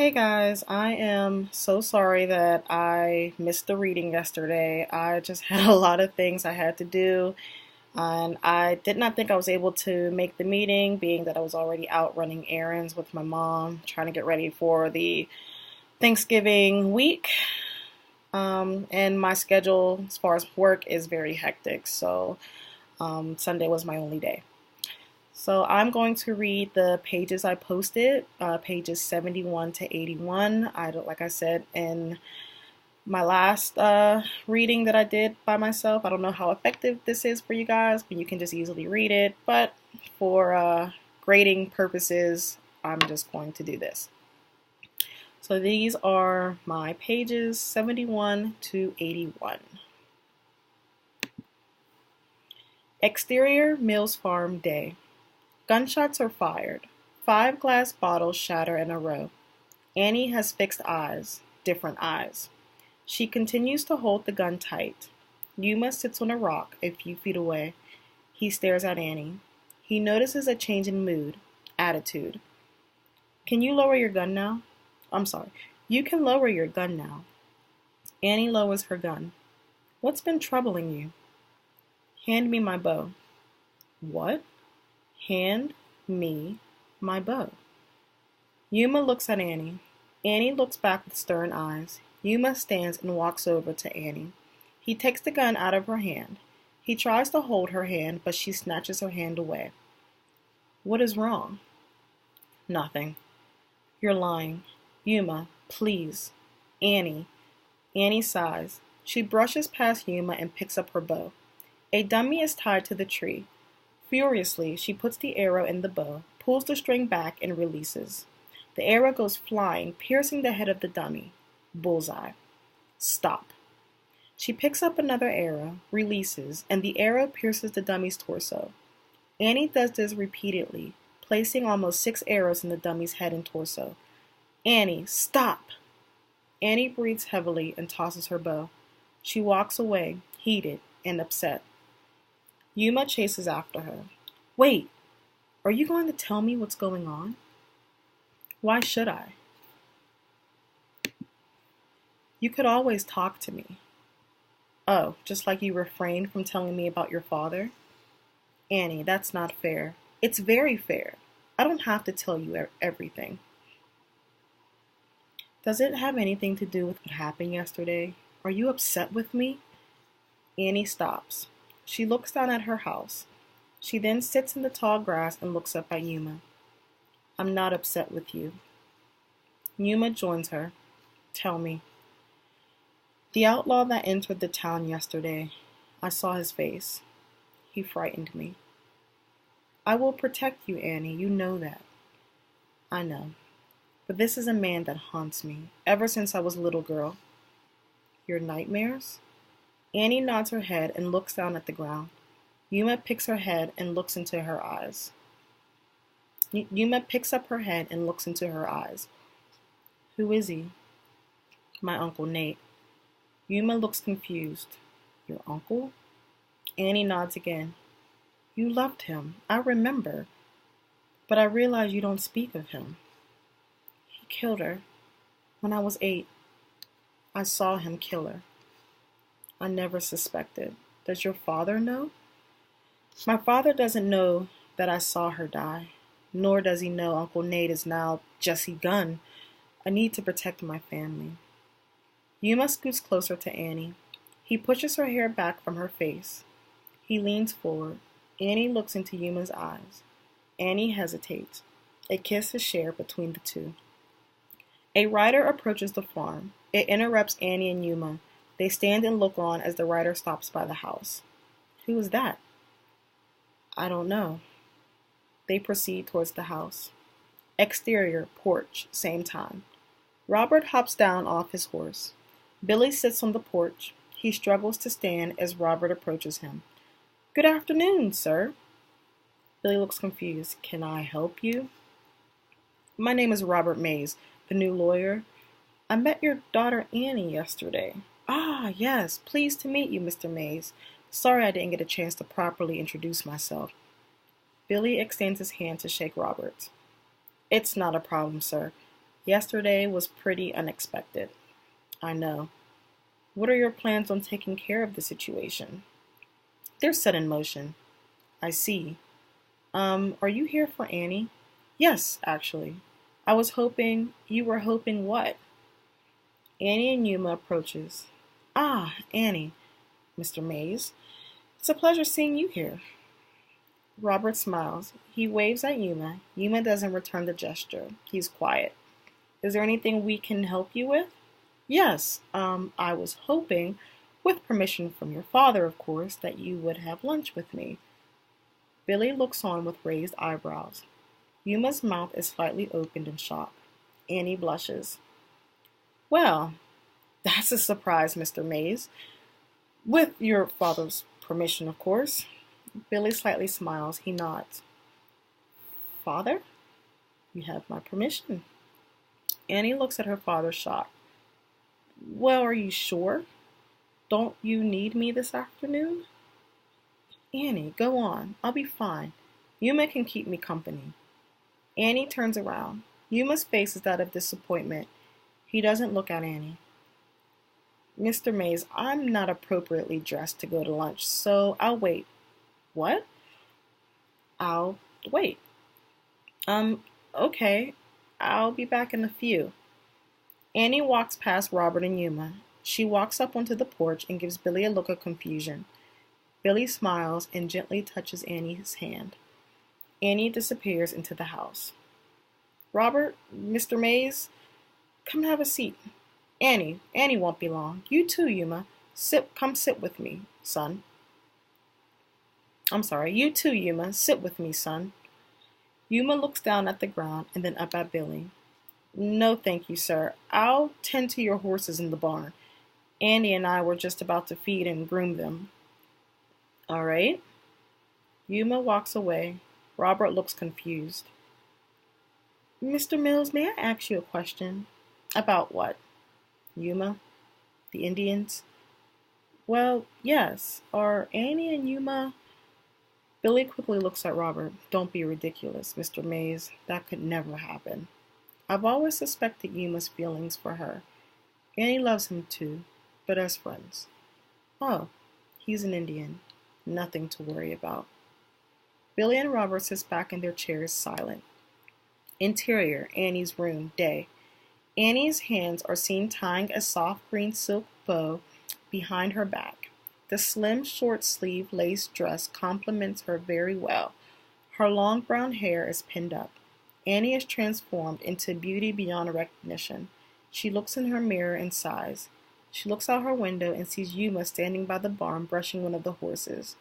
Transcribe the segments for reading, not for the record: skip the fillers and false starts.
Hey guys, I am so sorry that I missed the reading yesterday. I just had a lot of things I had to do, and I did not think I was able to make the meeting, being that I was already out running errands with my mom, trying to get ready for the Thanksgiving week. And my schedule as far as work is very hectic, so Sunday was my only day. So I'm going to read the pages I posted, pages 71 to 81. Like I said in my last reading that I did by myself, I don't know how effective this is for you guys, but you can just easily read it. But for grading purposes, I'm just going to do this. So these are my pages 71 to 81. Exterior Mills Farm Day. Gunshots are fired. 5 glass bottles shatter in a row. Annie has fixed eyes, different eyes. She continues to hold the gun tight. Yuma sits on a rock a few feet away. He stares at Annie. He notices a change in mood, attitude. Can you lower your gun now? I'm sorry. You can lower your gun now. Annie lowers her gun. What's been troubling you? Hand me my bow. What? Hand me my bow. Yuma looks at Annie. Annie looks back with stern eyes. Yuma stands and walks over to Annie. He takes the gun out of her hand. He tries to hold her hand, but she snatches her hand away. What is wrong? Nothing. You're lying. Yuma, please. Annie. Annie sighs. She brushes past Yuma and picks up her bow. A dummy is tied to the tree. Furiously, she puts the arrow in the bow, pulls the string back, and releases. The arrow goes flying, piercing the head of the dummy. Bullseye. Stop. She picks up another arrow, releases, and the arrow pierces the dummy's torso. Annie does this repeatedly, placing almost 6 arrows in the dummy's head and torso. Annie, stop! Annie breathes heavily and tosses her bow. She walks away, heated and upset. Yuma chases after her. Wait, are you going to tell me what's going on? Why should I? You could always talk to me. Oh, just like you refrained from telling me about your father? Annie, that's not fair. It's very fair. I don't have to tell you everything. Does it have anything to do with what happened yesterday? Are you upset with me? Annie stops. She looks down at her house. She then sits in the tall grass and looks up at Yuma. I'm not upset with you. Yuma joins her. Tell me. The outlaw that entered the town yesterday, I saw his face. He frightened me. I will protect you, Annie. You know that. I know. But this is a man that haunts me, ever since I was a little girl. Your nightmares? Annie nods her head and looks down at the ground. Yuma picks her head and looks into her eyes. Yuma picks up her head and looks into her eyes. Who is he? My Uncle Nate. Yuma looks confused. Your uncle? Annie nods again. You loved him. I remember. But I realize you don't speak of him. He killed her. When I was 8, I saw him kill her. I never suspected. Does your father know? My father doesn't know that I saw her die, nor does he know Uncle Nate is now Jesse Gunn. I need to protect my family. Yuma scoots closer to Annie. He pushes her hair back from her face. He leans forward. Annie looks into Yuma's eyes. Annie hesitates. A kiss is shared between the two. A rider approaches the farm. It interrupts Annie and Yuma. They stand and look on as the rider stops by the house. Who is that? I don't know. They proceed towards the house. Exterior, porch, same time. Robert hops down off his horse. Billy sits on the porch. He struggles to stand as Robert approaches him. Good afternoon, sir. Billy looks confused. Can I help you? My name is Robert Mays, the new lawyer. I met your daughter Annie yesterday. Ah, yes. Pleased to meet you, Mr. Mays. Sorry I didn't get a chance to properly introduce myself. Billy extends his hand to shake Robert's. It's not a problem, sir. Yesterday was pretty unexpected. I know. What are your plans on taking care of the situation? They're set in motion. I see. Are you here for Annie? Yes, actually. I was hoping. You were hoping what? Annie and Yuma approaches. Ah, Annie, Mr. Mays. It's a pleasure seeing you here. Robert smiles. He waves at Yuma. Yuma doesn't return the gesture. He's quiet. Is there anything we can help you with? Yes, I was hoping, with permission from your father, of course, that you would have lunch with me. Billy looks on with raised eyebrows. Yuma's mouth is slightly opened in shock. Annie blushes. Well, that's a surprise, Mr. Mays. With your father's permission, of course. Billy slightly smiles. He nods. Father? You have my permission. Annie looks at her father shocked. Well, are you sure? Don't you need me this afternoon? Annie, go on. I'll be fine. Yuma can keep me company. Annie turns around. Yuma's face is that of disappointment. He doesn't look at Annie. Mr. Mays, I'm not appropriately dressed to go to lunch, so I'll wait. What? I'll wait. Okay. I'll be back in a few. Annie walks past Robert and Yuma. She walks up onto the porch and gives Billy a look of confusion. Billy smiles and gently touches Annie's hand. Annie disappears into the house. Robert, Mr. Mays, come have a seat. Annie won't be long. You too, Yuma. Come sit with me, son. I'm sorry, you too, Yuma. Sit with me, son. Yuma looks down at the ground and then up at Billy. No, thank you, sir. I'll tend to your horses in the barn. Annie and I were just about to feed and groom them. All right. Yuma walks away. Robert looks confused. Mr. Mills, may I ask you a question? About what? Yuma? The Indians? Well, yes. Are Annie and Yuma... Billy quickly looks at Robert. Don't be ridiculous, Mr. Mays. That could never happen. I've always suspected Yuma's feelings for her. Annie loves him too, but as friends. Oh, he's an Indian. Nothing to worry about. Billy and Robert sit back in their chairs, silent. Interior, Annie's room, day. Annie's hands are seen tying a soft green silk bow behind her back. The slim, short-sleeved lace dress complements her very well. Her long brown hair is pinned up. Annie is transformed into beauty beyond recognition. She looks in her mirror and sighs. She looks out her window and sees Yuma standing by the barn brushing one of the horses.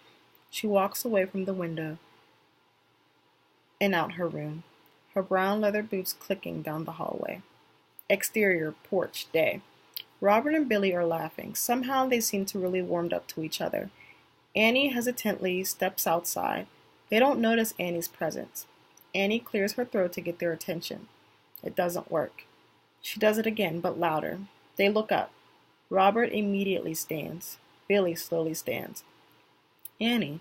She walks away from the window and out her room, her brown leather boots clicking down the hallway. Exterior, porch, day. Robert and Billy are laughing. Somehow they seem to really warmed up to each other. Annie hesitantly steps outside. They don't notice Annie's presence. Annie clears her throat to get their attention. It doesn't work. She does it again, but louder. They look up. Robert immediately stands. Billy slowly stands. Annie,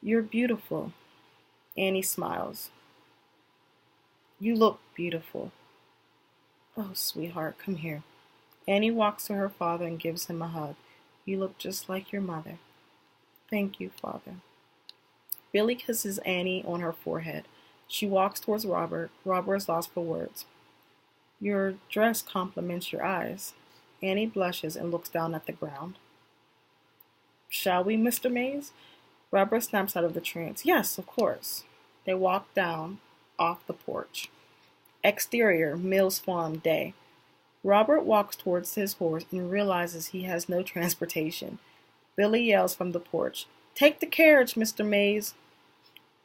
you're beautiful. Annie smiles. You look beautiful. Oh, sweetheart, come here. Annie walks to her father and gives him a hug. You look just like your mother. Thank you, Father. Billy kisses Annie on her forehead. She walks towards Robert. Robert is lost for words. Your dress compliments your eyes. Annie blushes and looks down at the ground. Shall we, Mr. Mays? Robert snaps out of the trance. Yes, of course. They walk down off the porch. Exterior, Mills Farm, day. Robert walks towards his horse and realizes he has no transportation. Billy yells from the porch, Take the carriage, Mr. Mays.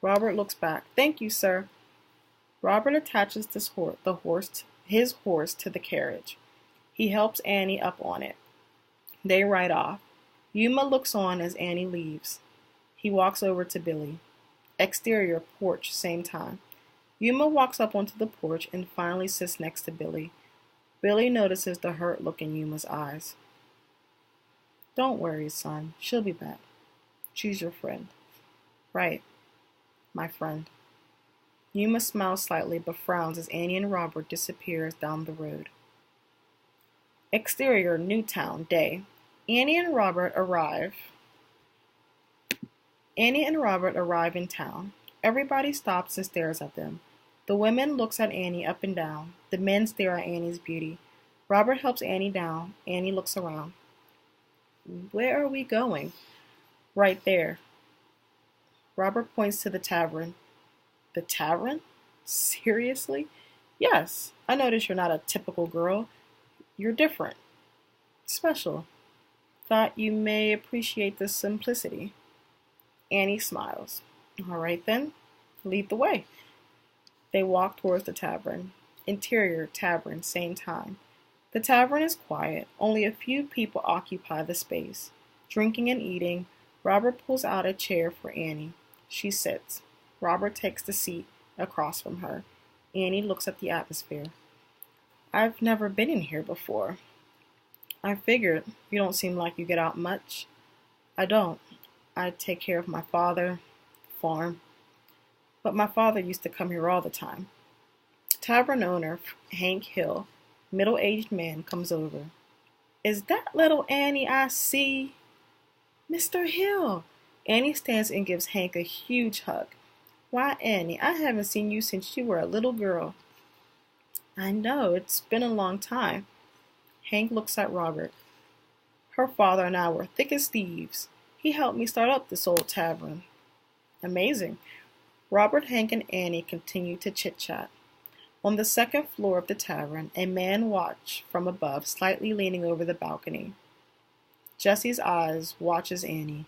Robert looks back. Thank you, sir. Robert attaches his horse to the carriage. He helps Annie up on it. They ride off. Yuma looks on as Annie leaves. He walks over to Billy. Exterior, porch, same time. Yuma walks up onto the porch and finally sits next to Billy. Billy notices the hurt look in Yuma's eyes. Don't worry, son. She'll be back. She's your friend. Right. My friend. Yuma smiles slightly but frowns as Annie and Robert disappears down the road. Exterior, Newtown, day. Annie and Robert arrive. Annie and Robert arrive in town. Everybody stops and stares at them. The women looks at Annie up and down. The men stare at Annie's beauty. Robert helps Annie down. Annie looks around. Where are we going? Right there. Robert points to the tavern. The tavern? Seriously? Yes, I notice you're not a typical girl. You're different. Special. Thought you may appreciate the simplicity. Annie smiles. All right then, lead the way. They walk towards the tavern. Interior, tavern, same time. The tavern is quiet. Only a few people occupy the space. Drinking and eating, Robert pulls out a chair for Annie. She sits. Robert takes the seat across from her. Annie looks at the atmosphere. I've never been in here before. I figured you don't seem like you get out much. I don't. I take care of my father, farm. But my father used to come here all the time. Tavern owner Hank Hill, middle-aged man, comes over. Is that little Annie I see? Mr. Hill. Annie stands and gives Hank a huge hug. Why, Annie, I haven't seen you since you were a little girl. I know, it's been a long time. Hank looks at Robert. Her father and I were thick as thieves. He helped me start up this old tavern. Amazing. Robert, Hank, and Annie continue to chit-chat. On the second floor of the tavern, a man watches from above, slightly leaning over the balcony. Jesse's eyes watches Annie.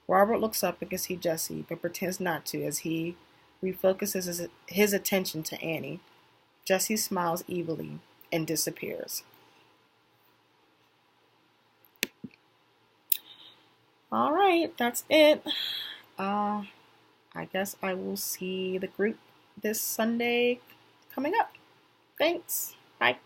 Robert looks up and can see Jesse, but pretends not to as he refocuses his attention to Annie. Jesse smiles evilly and disappears. All right, that's it. I guess I will see the group this Sunday coming up. Thanks. Bye.